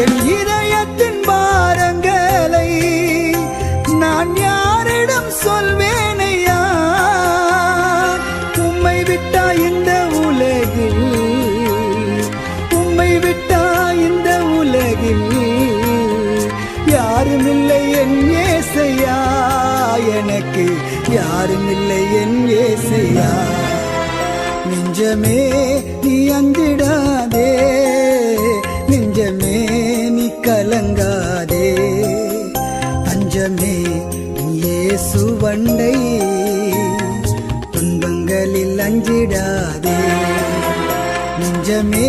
என் இதயத்தின் பாரங்களை நான் யாரிடம் சொல்வேனையா? உம்மை விட்டா இந்த உலகில், உம்மை விட்டா இந்த உலகில் யாருமில்லை என் ஏசையா, எனக்கு யாருமில்லை என் ஏசையா. நெஞ்சமே நீ அஞ்சிடாதே, நெஞ்சமே நீ கலங்காதே, அஞ்சமே இயேசு வண்டை, துன்பங்களில் அஞ்சிடாதே. நெஞ்சமே